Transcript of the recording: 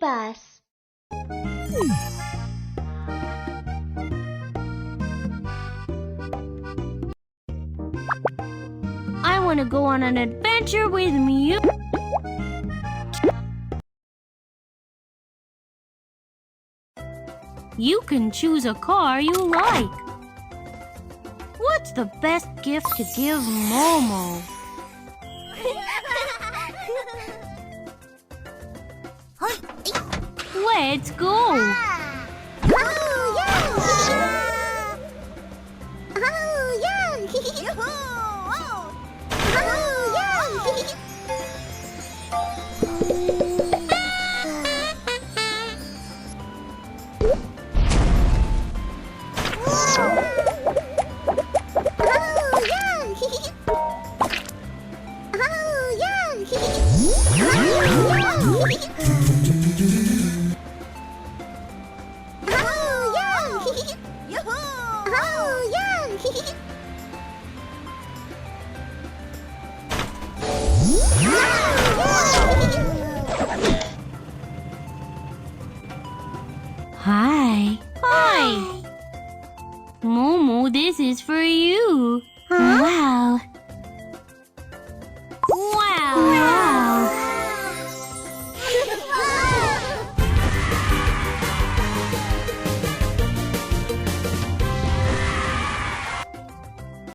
babybus. I want to go on an adventure with you. You can choose a car you like. What's the best gift to give Momo? Let's go! Hi. Hi. Momo, this is for you. Huh? Wow.